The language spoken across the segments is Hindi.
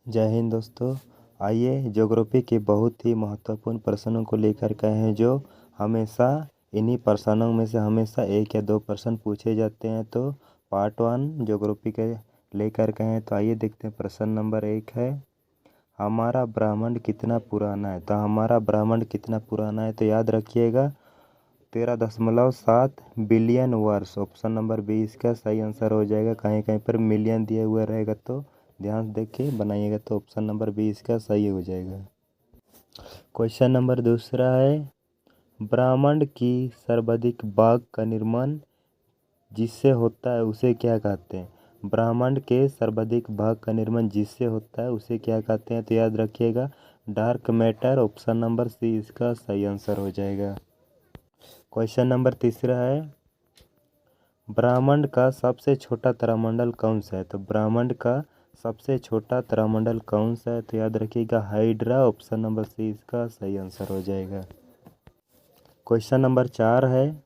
जय हिंद दोस्तों। आइए ज्योग्राफी के बहुत ही महत्वपूर्ण प्रश्नों को लेकर के हैं जो हमेशा इन्हीं प्रश्नों में से हमेशा 1 या 2 प्रश्न पूछे जाते हैं। तो पार्ट 1 ज्योग्राफी के लेकर के हैं। तो आइए देखते हैं। प्रश्न नंबर 1 है, हमारा ब्रह्मांड कितना पुराना है। तो हमारा ब्रह्मांड कितना पुराना है तो याद रखिएगा 13.7 बिलियन वर्ष। ऑप्शन नंबर बी इसका सही आंसर हो जाएगा। कहीं कहीं पर मिलियन दिया हुआ रहेगा तो ध्यान देख के बनाइएगा। तो ऑप्शन नंबर बी इसका सही हो जाएगा। क्वेश्चन नंबर दूसरा है, ब्रह्मांड की सर्वाधिक भाग का निर्माण जिससे होता है उसे क्या कहते हैं। ब्रह्मांड के सर्वाधिक भाग का निर्माण जिससे होता है उसे क्या कहते हैं। तो याद रखिएगा dark matter. Option number C इसका सही आंसर हो जाएगा। क्वेश्चन नंबर तीसरा है, ब्रह्मांड का सबसे छोटा तारामंडल कौन सा है। तो ब्रह्मांड का सबसे छोटा तारामंडल कौन सा है तो याद रखिएगा हाइड्रा। ऑप्शन नंबर सी इसका सही आंसर हो जाएगा। क्वेश्चन नंबर 4 है,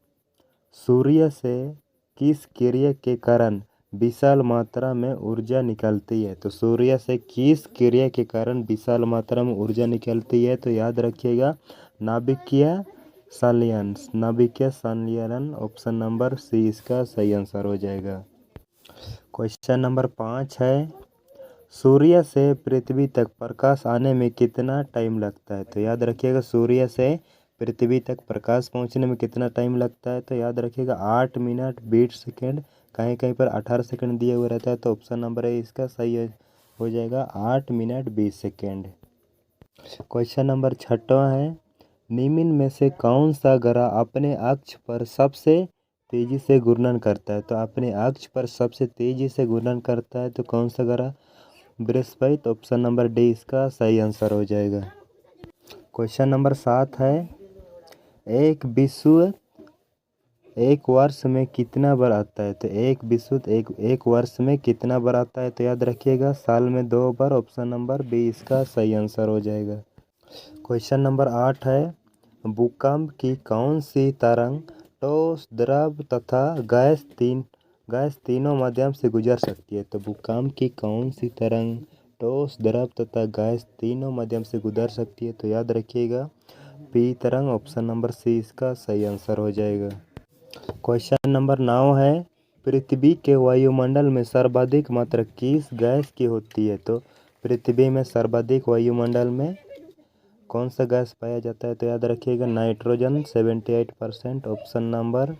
सूर्य से किस क्रिया के कारण विशाल मात्रा में ऊर्जा निकलती है। तो सूर्य से किस क्रिया के कारण विशाल मात्रा में ऊर्जा निकलती है तो याद रखिएगा नाभिकीय संलयन। ऑप्शन नंबर सी इसका सही आंसर हो जाएगा। क्वेश्चन नंबर 5 है, सूर्य से पृथ्वी तक प्रकाश आने में कितना टाइम लगता है। तो याद रखिएगा सूर्य से पृथ्वी तक प्रकाश पहुंचने में कितना टाइम लगता है। तो याद रखिएगा 8 मिनट 20 सेकेंड। कहीं कहीं पर 18 सेकेंड दिया हुआ रहता है। तो ऑप्शन नंबर ए इसका सही हो जाएगा 8 मिनट 20 सेकेंड। क्वेश्चन नंबर 6 है, निम्न में से कौन सा ग्रह अपने अक्ष पर सबसे तेजी से घूर्णन करता है। तो अपने अक्ष पर सबसे तेजी से घूर्णन करता है तो कौन सा ग्रह। बृहस्पति। ऑप्शन नंबर डी इसका सही आंसर हो जाएगा। क्वेश्चन नंबर 7 है, एक विषुवत एक वर्ष में कितना बार आता है। तो एक विषुवत एक वर्ष में कितना बार आता है तो याद रखिएगा साल में 2 बार। ऑप्शन नंबर बी इसका सही आंसर हो जाएगा। क्वेश्चन नंबर 8 है, भूकंप की कौन सी तरंग ठोस द्रव तथा गैस तीनों माध्यम से गुजर सकती है। तो भूकंप की कौन सी तरंग ठोस द्रव तथा गैस तीनों माध्यम से गुजर सकती है तो याद रखिएगा पी तरंग। ऑप्शन नंबर सी इसका सही आंसर हो जाएगा। क्वेश्चन नंबर 9 है, पृथ्वी के वायुमंडल में सर्वाधिक मात्रा किस गैस की होती है। तो पृथ्वी में सर्वाधिक वायुमंडल में कौन सा गैस पाया जाता है तो याद रखिएगा नाइट्रोजन 78%। ऑप्शन नंबर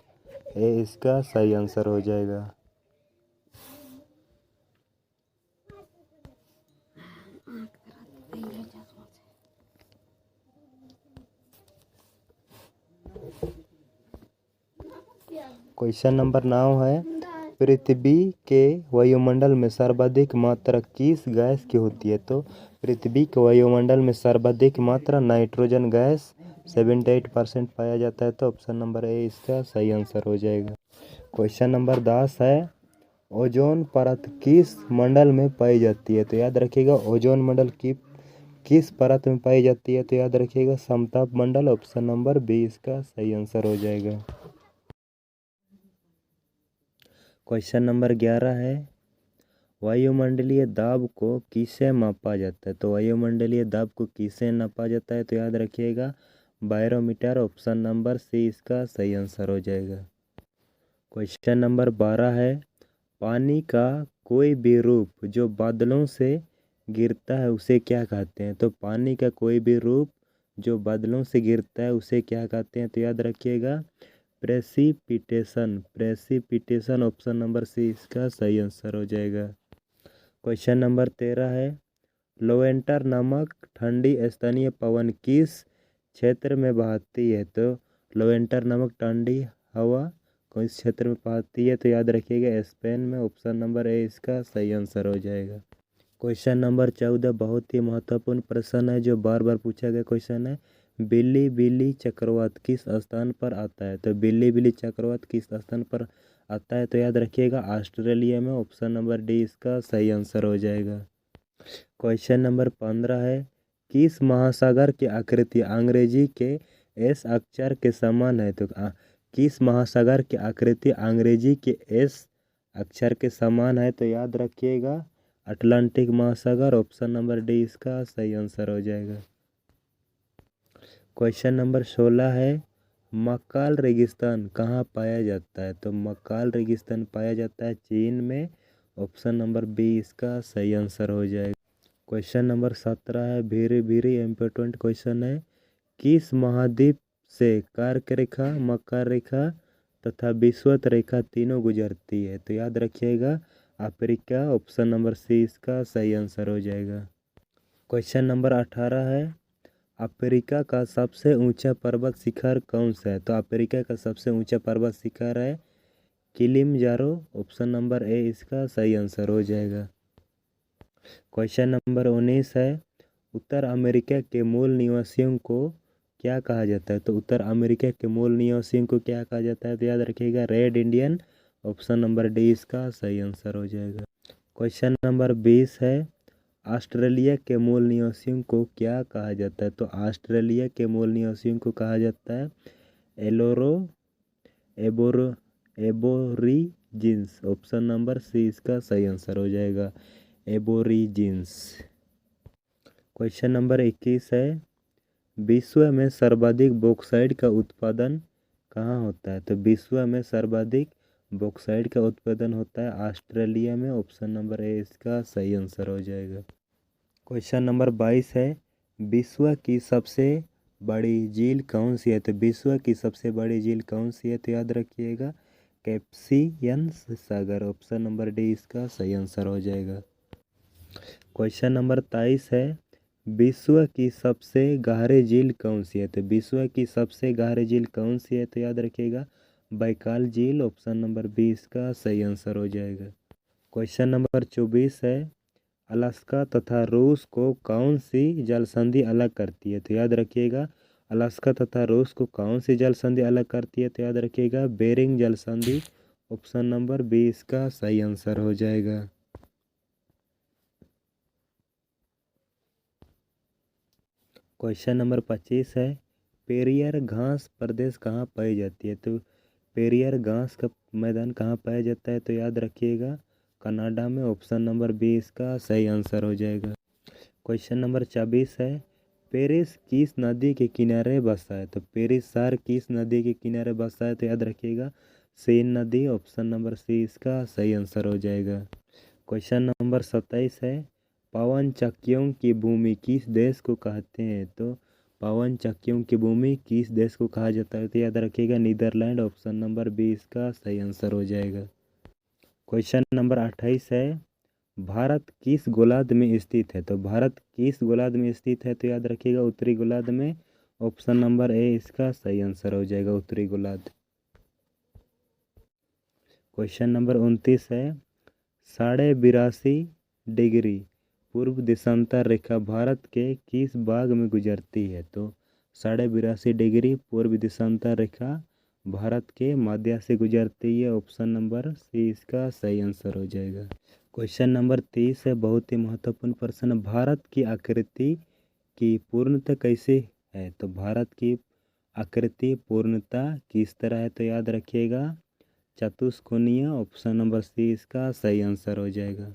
ए इसका सही आंसर हो जाएगा। क्वेश्चन नंबर 9 है, पृथ्वी के वायुमंडल में सर्वाधिक मात्रा किस गैस की होती है। तो पृथ्वी के वायुमंडल में सर्वाधिक मात्रा नाइट्रोजन गैस 78% पाया जाता है। तो ऑप्शन नंबर ए इसका सही आंसर हो जाएगा। क्वेश्चन नंबर 10 है, ओजोन परत किस मंडल में पाई जाती है। तो याद रखिएगा ओजोन मंडल की किस परत में पाई जाती है तो याद रखिएगा समताप मंडल। ऑप्शन नंबर बी इसका सही आंसर हो जाएगा। क्वेश्चन नंबर 11 है, वायुमंडलीय दाब को किससे मापा जाता है। तो वायुमंडलीय दाब को किससे नापा जाता है तो याद रखिएगा बैरोमीटर। ऑप्शन नंबर सी इसका सही आंसर हो जाएगा। क्वेश्चन नंबर 12 है, पानी का कोई भी रूप जो बादलों से गिरता है उसे क्या कहते हैं। तो पानी का कोई भी रूप जो बादलों से गिरता है उसे क्या कहते हैं तो याद रखिएगा प्रेसिपिटेशन। ऑप्शन नंबर सी इसका सही आंसर हो जाएगा। क्वेश्चन नंबर 13 है, लोवेंटर नामक ठंडी स्थानीय पवन किस क्षेत्र में बहती है। तो लोवेंटर नामक ठंडी हवा किस क्षेत्र में बहती है तो याद रखिएगा स्पेन में। ऑप्शन नंबर ए इसका सही आंसर हो जाएगा। क्वेश्चन नंबर 14 बहुत ही महत्वपूर्ण प्रश्न है जो बार बार पूछा गया क्वेश्चन है, बिल्ली बिल्ली चक्रवात किस स्थान पर आता है। तो बिल्ली बिल्ली चक्रवात किस स्थान पर आता है तो याद रखिएगा ऑस्ट्रेलिया में। ऑप्शन नंबर डी इसका सही आंसर हो जाएगा। क्वेश्चन नंबर 15 है, किस महासागर की आकृति अंग्रेजी के एस अक्षर के समान है। तो किस महासागर की आकृति अंग्रेजी के एस अक्षर के समान है तो याद रखिएगा अटलांटिक महासागर। ऑप्शन नंबर डी इसका सही आंसर हो जाएगा। क्वेश्चन नंबर 16 है, मक्काल रेगिस्तान कहाँ पाया जाता है? तो मक्काल रेगिस्तान पाया जाता है चीन में। ऑप्शन नंबर बी इसका सही आंसर हो जाएगा। क्वेश्चन नंबर 17 है, वेरी वेरी इम्पोर्टेंट क्वेश्चन है, किस महाद्वीप से कर्क रेखा, मकर रेखा तथा विषुवत रेखा तीनों गुजरती है? तो याद रखिएगा अफ्रीका। ऑप्शन नंबर सी इसका सही आंसर हो जाएगा। क्वेश्चन नंबर 18 है, अफ्रीका का सबसे ऊंचा पर्वत शिखर कौन सा है? तो अफ्रीका का सबसे ऊंचा पर्वत शिखर है किलिमंजारो। ऑप्शन नंबर ए इसका सही आंसर हो जाएगा। क्वेश्चन नंबर 19 है, उत्तर अमेरिका के मूल निवासियों को क्या कहा जाता है? तो उत्तर अमेरिका के मूल निवासियों को क्या कहा जाता है? तो याद रखिएगा red Indian. Option number D इसका सही आंसर हो जाएगा। क्वेश्चन नंबर 20 है, ऑस्ट्रेलिया के मूल निवासियों को क्या कहा जाता है? तो ऑस्ट्रेलिया के मूल निवासियों को कहा जाता है एलोरो एबोरो एबोरिजिन्स। ऑप्शन नंबर सी इसका सही आंसर हो जाएगा, एबोरिजिन्स। क्वेश्चन नंबर 21 है, विश्व में सर्वाधिक बॉक्साइट का उत्पादन कहाँ होता है? तो विश्व में सर्वाधिक बॉक्साइट का उत्पादन होता है ऑस्ट्रेलिया में। ऑप्शन नंबर ए इसका सही आंसर हो जाएगा। क्वेश्चन नंबर 22 है, विश्व की सबसे बड़ी झील कौन सी है? तो विश्व की सबसे बड़ी झील कौन सी है? तो याद रखिएगा कैस्पियन सागर। ऑप्शन नंबर डी इसका सही आंसर हो जाएगा। क्वेश्चन नंबर 23 है, विश्व की सबसे गहरी झील कौन सी है? तो विश्व की सबसे गहरी झील कौन सी है? तो याद रखिएगा बैकाल झील। ऑप्शन नंबर बी इसका सही आंसर हो जाएगा। क्वेश्चन नंबर 24 है, अलास्का तथा रूस को कौन सी जल संधि अलग करती है? तो याद रखिएगा अलास्का तथा रूस को कौन सी जल संधि अलग करती है? तो याद रखिएगा बेरिंग जल संधि। ऑप्शन नंबर बी इसका सही आंसर हो जाएगा। क्वेश्चन नंबर 25 है, पेरियार घास प्रदेश कहाँ पाई जाती है? तो पेरियार घास का मैदान कहाँ पाया जाता है? तो याद रखिएगा कनाडा में। ऑप्शन नंबर बी इसका सही आंसर हो जाएगा। क्वेश्चन नंबर 26 है, पेरिस किस नदी के किनारे बसा है? तो पेरिस शहर किस नदी के किनारे बसा है? तो याद रखिएगा सेन नदी। ऑप्शन नंबर सी इसका सही आंसर हो जाएगा। क्वेश्चन नंबर 27 है, पवन चक्कियों की भूमि किस देश को कहते हैं? तो पवन चक्कियों की भूमि किस देश को कहा जाता है? तो याद रखिएगा नीदरलैंड। ऑप्शन नंबर बी इसका सही आंसर हो जाएगा। क्वेश्चन नंबर 28 है, भारत किस गोलार्ध में स्थित है? तो भारत किस गोलार्ध में स्थित है? तो याद रखिएगा उत्तरी गोलार्ध में। ऑप्शन नंबर ए इसका सही आंसर हो जाएगा, उत्तरी गोलार्ध। क्वेश्चन नंबर 29 है, 82.5 डिग्री पूर्व देशांतर रेखा भारत के किस भाग में गुजरती है? तो 82.5 डिग्री पूर्व देशांतर रेखा भारत के मध्य से गुजरती है। ऑप्शन नंबर सी इसका सही आंसर हो जाएगा। क्वेश्चन नंबर 30 है, बहुत ही महत्वपूर्ण प्रश्न, भारत की आकृति की पूर्णता कैसे है? तो भारत की आकृति पूर्णता किस तरह है? तो याद रखिएगा चतुष्कोणीय। ऑप्शन नंबर सी इसका सही आंसर हो जाएगा।